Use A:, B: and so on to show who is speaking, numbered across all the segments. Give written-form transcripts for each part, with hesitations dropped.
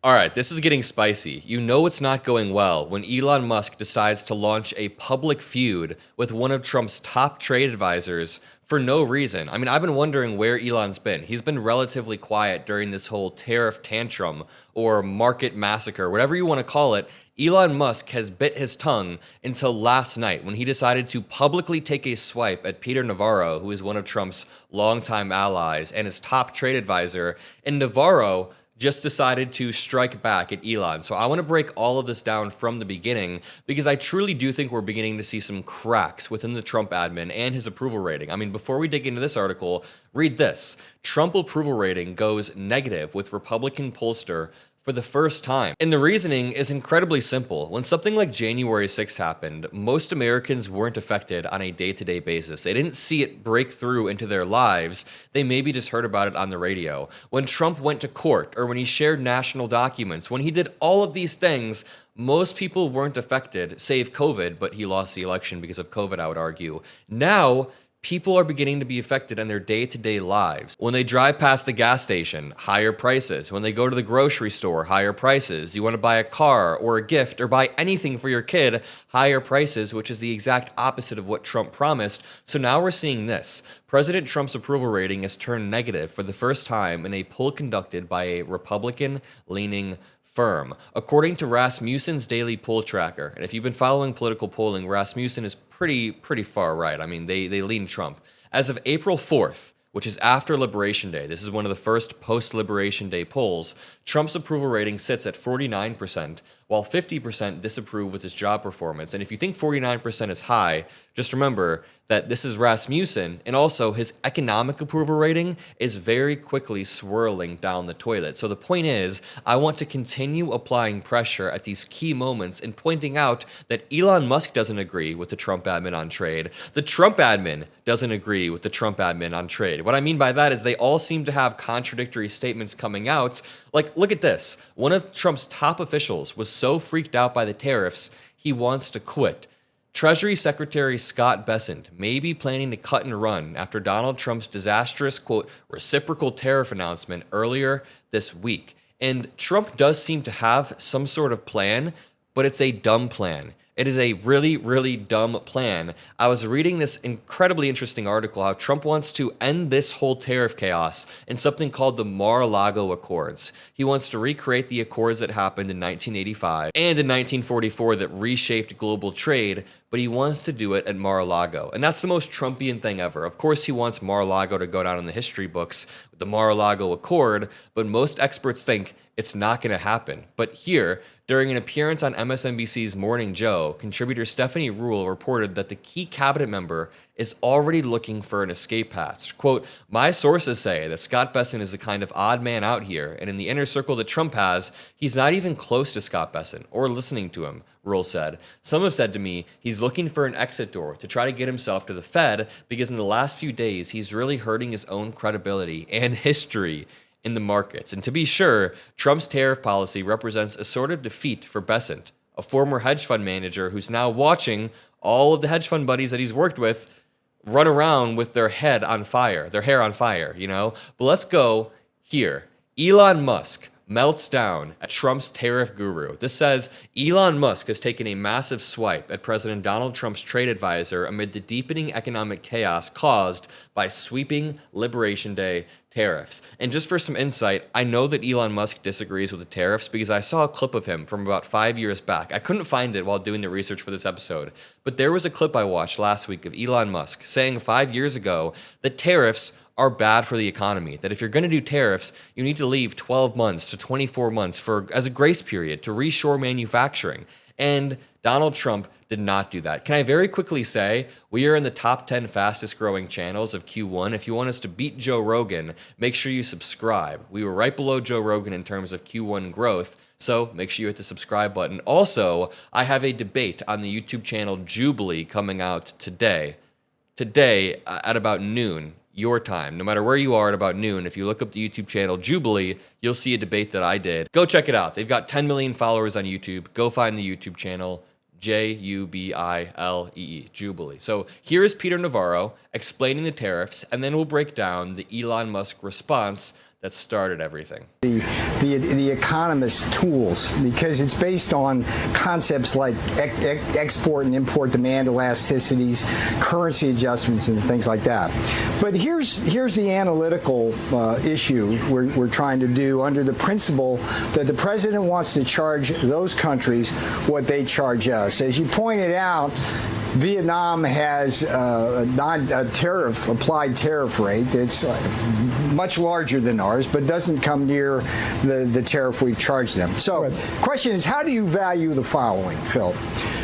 A: All right, this is getting spicy. You know it's not going well when Elon Musk decides to launch a public feud with one of Trump's top trade advisors for no reason. I mean, I've been wondering where Elon's been. He's been relatively quiet during this whole tariff tantrum or market massacre, whatever you want to call it. Elon Musk has bit his tongue until last night when he decided to publicly take a swipe at Peter Navarro, who is one of Trump's longtime allies and his top trade advisor. And Navarro just decided to strike back at Elon. So I want to break all of this down from the beginning because I truly do think we're beginning to see some cracks within the Trump admin and his approval rating. I mean, before we dig into this article, read this. Trump approval rating goes negative with Republican pollster for the first time. And the reasoning is incredibly simple. When something like January 6th happened, most Americans weren't affected on a day-to-day basis. They didn't see it break through into their lives. They maybe just heard about it on the radio. When Trump went to court or when he shared national documents, when he did all of these things, most people weren't affected, save COVID, but he lost the election because of COVID, I would argue. Now, people are beginning to be affected in their day-to-day lives. When they drive past the gas station, higher prices. When they go to the grocery store, higher prices. You want to buy a car or a gift or buy anything for your kid, higher prices, which is the exact opposite of what Trump promised. So now we're seeing this. President Trump's approval rating has turned negative for the first time in a poll conducted by a Republican-leaning firm. According to Rasmussen's daily poll tracker, and if you've been following political polling, Rasmussen is pretty far right. I mean, they lean Trump. As of April 4th, which is after Liberation Day, this is one of the first post-Liberation Day polls, Trump's approval rating sits at 49%, while 50% disapprove with his job performance. And if you think 49% is high, just remember that this is Rasmussen, and also his economic approval rating is very quickly swirling down the toilet. So the point is, I want to continue applying pressure at these key moments and pointing out that Elon Musk doesn't agree with the Trump admin on trade. The Trump admin doesn't agree with the Trump admin on trade. What I mean by that is they all seem to have contradictory statements coming out. Like, look at this. One of Trump's top officials was so freaked out by the tariffs, he wants to quit. Treasury Secretary Scott Bessent may be planning to cut and run after Donald Trump's disastrous, quote, reciprocal tariff announcement earlier this week. And Trump does seem to have some sort of plan, but it's a dumb plan. It is a really dumb plan. I was reading this incredibly interesting article how Trump wants to end this whole tariff chaos in something called the Mar-a-Lago Accords. He wants to recreate the accords that happened in 1985 and in 1944 that reshaped global trade, but he wants to do it at Mar-a-Lago. And that's the most Trumpian thing ever. Of course, he wants Mar-a-Lago to go down in the history books with the Mar-a-Lago Accord, but most experts think it's not going to happen. But here, during an appearance on MSNBC's Morning Joe, contributor Stephanie Ruhle reported that the key cabinet member is already looking for an escape hatch. Quote, my sources say that Scott Bessent is the kind of odd man out here, and in the inner circle that Trump has, he's not even close to Scott Bessent or listening to him, Ruhle said. Some have said to me he's looking for an exit door to try to get himself to the Fed because in the last few days, he's really hurting his own credibility and history in the markets. And to be sure, Trump's tariff policy represents a sort of defeat for Bessent, a former hedge fund manager who's now watching all of the hedge fund buddies that he's worked with run around with their hair on fire, you know? But let's go here. Elon Musk melts down at Trump's tariff guru. This says Elon Musk has taken a massive swipe at President Donald Trump's trade advisor amid the deepening economic chaos caused by sweeping Liberation Day tariffs. And just for some insight, I know that Elon Musk disagrees with the tariffs because I saw a clip of him from about 5 years back. I couldn't find it while doing the research for this episode, but there was a clip I watched last week of Elon Musk saying 5 years ago that tariffs are bad for the economy, that if you're going to do tariffs, you need to leave 12 months to 24 months as a grace period to reshore manufacturing. And Donald Trump did not do that. Can I very quickly say, we are in the top 10 fastest growing channels of Q1. If you want us to beat Joe Rogan, make sure you subscribe. We were right below Joe Rogan in terms of Q1 growth, so make sure you hit the subscribe button. Also, I have a debate on the YouTube channel Jubilee coming out today at about noon. Your time, no matter where you are at about noon, if you look up the YouTube channel Jubilee, you'll see a debate that I did. Go check it out. They've got 10 million followers on YouTube. Go find the YouTube channel, Jubilee, Jubilee. So here's Peter Navarro explaining the tariffs, and then we'll break down the Elon Musk response that started everything.
B: The economist tools, because it's based on concepts like export and import demand elasticities, currency adjustments, and things like that. But here's the analytical issue we're trying to do under the principle that the president wants to charge those countries what they charge us. As you pointed out, Vietnam has a applied tariff rate that's much larger than ours, but doesn't come near the tariff we've charged them. So the question is, how do you value the following, Phil?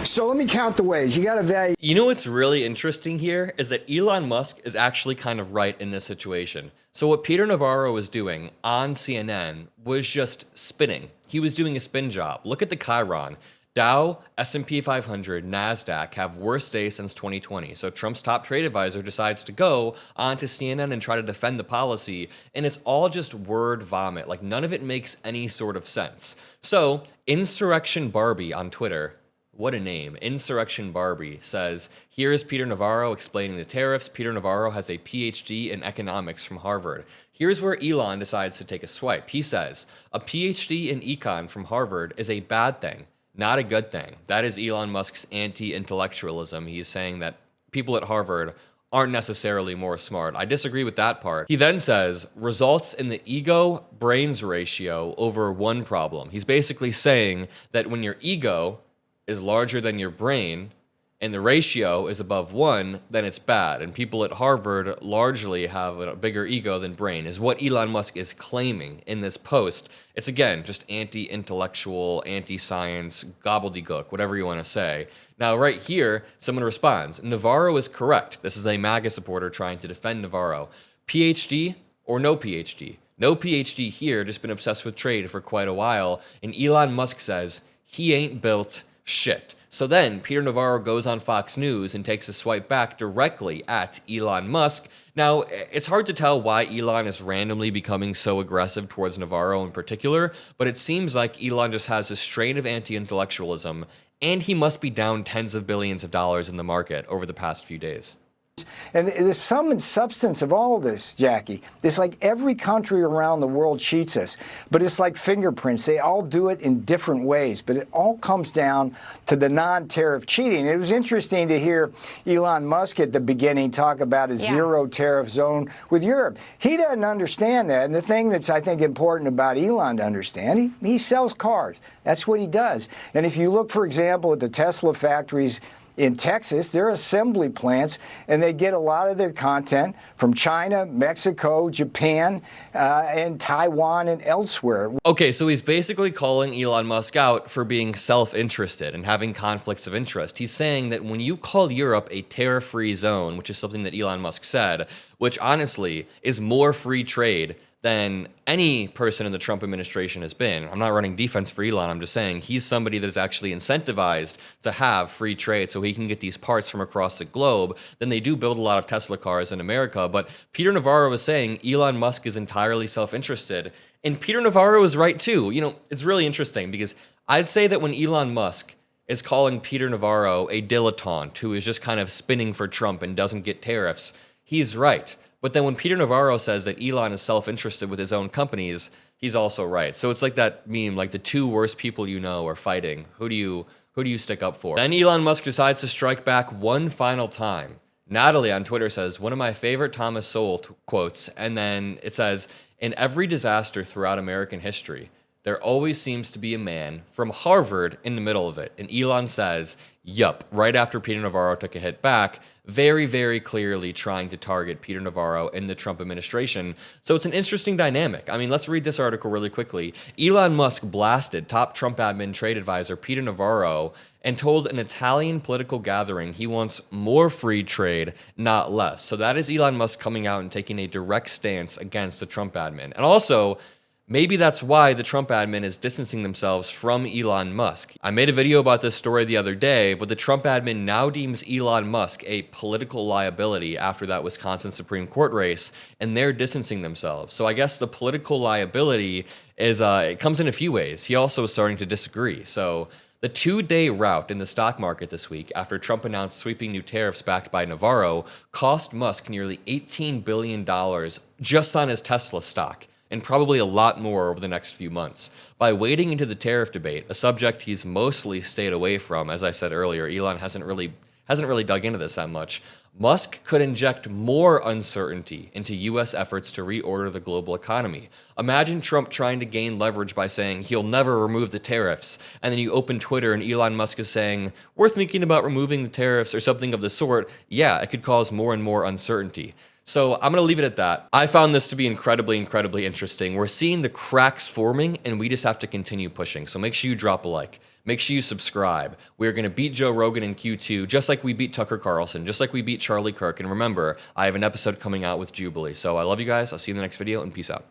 B: So let me count the ways. You got to value.
A: You know what's really interesting here is that Elon Musk is actually kind of right in this situation. So what Peter Navarro was doing on CNN was just spinning. He was doing a spin job. Look at the Chiron. Dow, S&P 500, NASDAQ have worst day since 2020. So Trump's top trade advisor decides to go onto CNN and try to defend the policy. And it's all just word vomit. Like, none of it makes any sort of sense. So Insurrection Barbie on Twitter, what a name, Insurrection Barbie, says, here's Peter Navarro explaining the tariffs. Peter Navarro has a PhD in economics from Harvard. Here's where Elon decides to take a swipe. He says, a PhD in econ from Harvard is a bad thing, not a good thing. That is Elon Musk's anti-intellectualism. He's saying that people at Harvard aren't necessarily more smart. I disagree with that part. He then says, results in the ego-brains ratio over one problem. He's basically saying that when your ego is larger than your brain and the ratio is above 1, then it's bad. And people at Harvard largely have a bigger ego than brain, is what Elon Musk is claiming in this post. It's, again, just anti-intellectual, anti-science, gobbledygook, whatever you want to say. Now, right here, someone responds, Navarro is correct. This is a MAGA supporter trying to defend Navarro. PhD or no PhD? No PhD here, just been obsessed with trade for quite a while. And Elon Musk says he ain't built shit. So then Peter Navarro goes on Fox News and takes a swipe back directly at Elon Musk. Now, it's hard to tell why Elon is randomly becoming so aggressive towards Navarro in particular, but it seems like Elon just has a strain of anti-intellectualism, and he must be down tens of billions of dollars in the market over the past few days.
B: And the sum and substance of all this, Jackie, it's like every country around the world cheats us, but it's like fingerprints. They all do it in different ways, but it all comes down to the non-tariff cheating. It was interesting to hear Elon Musk at the beginning talk about a zero tariff zone with Europe. He doesn't understand that. And the thing that's, I think, important about Elon to understand, he sells cars. That's what he does. And if you look, for example, at the Tesla factories in Texas, they're assembly plants, and they get a lot of their content from China, Mexico, Japan, and Taiwan and elsewhere.
A: Okay, so he's basically calling Elon Musk out for being self-interested and having conflicts of interest. He's saying that when you call Europe a tariff-free zone, which is something that Elon Musk said, which honestly is more free trade than any person in the Trump administration has been. I'm not running defense for Elon. I'm just saying he's somebody that is actually incentivized to have free trade so he can get these parts from across the globe. Then they do build a lot of Tesla cars in America. But Peter Navarro was saying Elon Musk is entirely self-interested. And Peter Navarro is right too. You know, it's really interesting because I'd say that when Elon Musk is calling Peter Navarro a dilettante who is just kind of spinning for Trump and doesn't get tariffs, he's right. But then when Peter Navarro says that Elon is self-interested with his own companies, he's also right. So it's like that meme, like the two worst people you know are fighting. Who do you stick up for? Then Elon Musk decides to strike back one final time. Natalie on Twitter says, one of my favorite Thomas Sowell quotes, and then it says, in every disaster throughout American history, there always seems to be a man from Harvard in the middle of it. And Elon says, yup, right after Peter Navarro took a hit back, very, very clearly trying to target Peter Navarro in the Trump administration. So it's an interesting dynamic. I mean, let's read this article really quickly. Elon Musk blasted top Trump admin trade advisor Peter Navarro and told an Italian political gathering he wants more free trade, not less. So that is Elon Musk coming out and taking a direct stance against the Trump admin. And also, maybe that's why the Trump admin is distancing themselves from Elon Musk. I made a video about this story the other day, but the Trump admin now deems Elon Musk a political liability after that Wisconsin Supreme Court race, and they're distancing themselves. So I guess the political liability is, it comes in a few ways. He also is starting to disagree. So the two-day rout in the stock market this week after Trump announced sweeping new tariffs backed by Navarro cost Musk nearly $18 billion just on his Tesla stock. and probably a lot more over the next few months. By wading into the tariff debate, a subject he's mostly stayed away from, as I said earlier, Elon hasn't really dug into this that much. Musk could inject more uncertainty into U.S. efforts to reorder the global economy. Imagine Trump trying to gain leverage by saying he'll never remove the tariffs, and then you open Twitter and Elon Musk is saying, we're thinking about removing the tariffs or something of the sort. Yeah, it could cause more and more uncertainty. So I'm going to leave it at that. I found this to be incredibly, incredibly interesting. We're seeing the cracks forming, and we just have to continue pushing. So make sure you drop a like. Make sure you subscribe. We're going to beat Joe Rogan in Q2, just like we beat Tucker Carlson, just like we beat Charlie Kirk. And remember, I have an episode coming out with Jubilee. So I love you guys. I'll see you in the next video, and peace out.